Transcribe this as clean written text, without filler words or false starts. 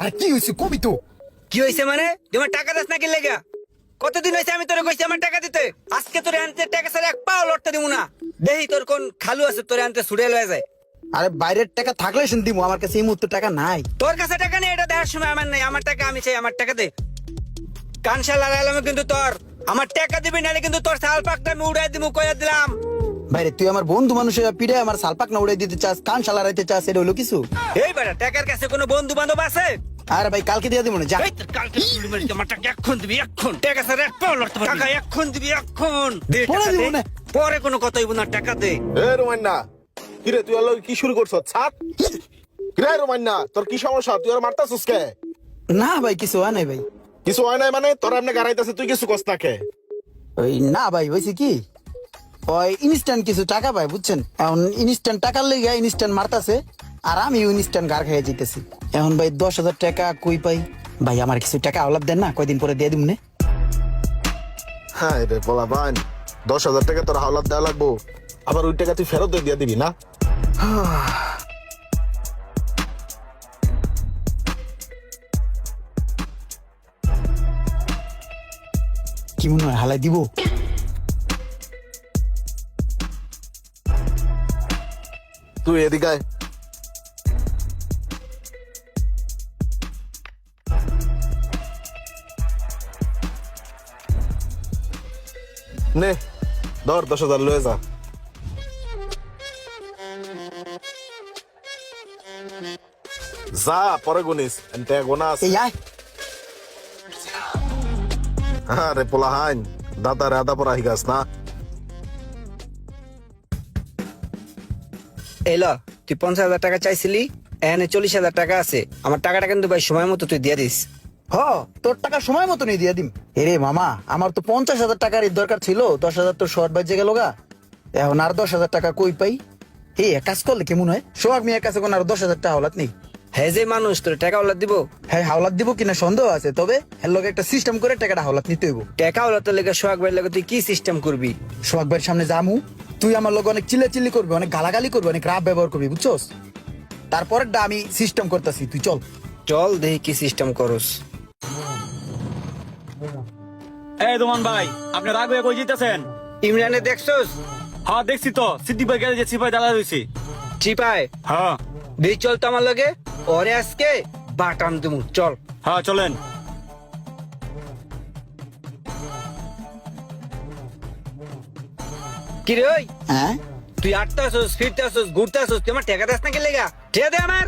আর কি হয়েছে কবি তো? কি হয়েছে মানে? তোমার টাকা দাস নাকি লেগা? কতদিন হয়েছে আমি তোরে কইছি আমার টাকা দিতে? আজকে তোরে আনতে টাকা ছাড়া এক পাও লড়তে দিব না। দেহি তোর কোন খালু আছে তোরে আনতে ছুড়ে লয়ে যায়। আরে বাইরের টাকা থাকলে শুন দিমু, আমার কাছে এই মুহূর্তে টাকা নাই। তোর কাছে টাকা নেই এটা দেখার সময় আমার নাই। আমার টাকা আমি চাই, আমার টাকা দে। কানশা লাগাইলাম কিন্তু তোর। আমার টাকা দিবি নালে কিন্তু তোর শাল পাকটা আমি উড়াই দিমু কইয়া দিলাম। বাইরে তুই আমার বন্ধু মানুষের পিড়ে আমার সালপাক না উড়াই দিতে চাস, কান শালারাইতে চাস, এটা হলো কিছু? এই বেটা টাকার কাছে কোনো বন্ধু বান্ধব আছে? আরে ভাই কালকে দিয়ে দিব না, যা। এই তোর কালকে চুরি মারি আমার টাকা এখন দিবি এখন। টাকা ছাড়া এক পাও লড়তে পারবি না। টাকা এখন দিবি এখন। দে পরে টাকা দিব দে। না। পরে কোনো কথা হইব না, টাকা দে। এ রোমান্না, কিরে তুই আর কি শুরু করছ? ছাড়। কিরে রোমান্না, তোর কি সমস্যা? তুই আর মারতাছিস কে? না ভাই কিছু হয় নাই ভাই। কিছু হয় নাই মানে? তোর এমনি গাড়াইতেছে, তুই কিছু কস না কে? ওই না ভাই হয়েছে কি, ওই ইনস্ট্যান্ট কিছু টাকা পাই বুঝছেন, এখন ইনস্ট্যান্ট টাকার লেগে ইনস্ট্যান্ট মারতাছে, আর আমি ইনস্ট্যান্ট গার খেয়ে যেতেছি। এখন ভাই 10,000 টাকা কই পাই? ভাই আমার কিছু টাকা আওলাদ দেন না, কয়দিন পরে দিয়ে দিব না? হ্যাঁ রে বলা ভাই, 10,000 টাকা তোর হাওলাত দেওয়া লাগবো, আবার ওই টাকা তুই ফেরত দিয়ে দিবি না? কি মনে হয় হালাই দিব? তুই এদিকে আয়। নে ধর 10,000 লয়ে যা। যা পরে গুনিস, এনতে গোনাস। এই আয়। আরে পোলা হাইন, দাদা রে আদা পরা হিগাস না। এলো তুই 50,000 টাকা চাইছিলি, এখানে 40,000 টাকা আছে। আমার টাকাটা কিন্তু ভাই সময় মতো তুই দিয়ে দিস। হ, তোর টাকা সময় মতো নিয়ে দিয়ে দিম। এরে মামা, আমার তো 50,000 টাকার দরকার ছিল, 10,000 তো শর্ট বাজে গেল গা। এখন আর 10,000 টাকা কই পাই? এই এক কাজ করলে কেমন হয়, সোহাগ মিয়ার কাছে কোন আর 10,000 টাকা হাওলাত নেই। হ্যাঁ যে মানুষ তোর টাকা ওলা দিব। হ্যাঁ হাওলাত দিব কিনা সন্দেহ আছে, তবে এর লগে একটা সিস্টেম করে টাকাটা হাওলাত নিতে হইব। টাকা ওলা তোর লেগে সোহাগ ভাইয়ের লেগে তুই কি সিস্টেম করবি? সোহাগ ভাইয়ের সামনে যামু, তুই আমার লগে অনেক চিল্লাচিল্লি করবি, অনেক গালাগালি করবি, অনেক রাব ব্যবহার করবি, বুঝছস? তারপরেরটা আমি সিস্টেম করতেছি, তুই চল। চল দেখি কি সিস্টেম করস। এই দোমান ভাই, আপনি রাগ হয়ে কই যেতেছেন? ইমরানে দেখছস? হ্যাঁ দেখছি তো, সিদ্দিক ভাই গেলে যে সিপাই দাঁড়া রয়েছি। চিপায় হ্যাঁ দিয়ে চল তো আমার লগে, ওরে আজকে বাটাম দিমু। চল হ্যাঁ চলেন। কি রে ওই, হ্যাঁ তুই আটতে আসোস, ফিরতে আসোস, ঘুরতে আসোস, তুই আমার টাকা দাস নাকি লেগা? ঠিক দে আমার।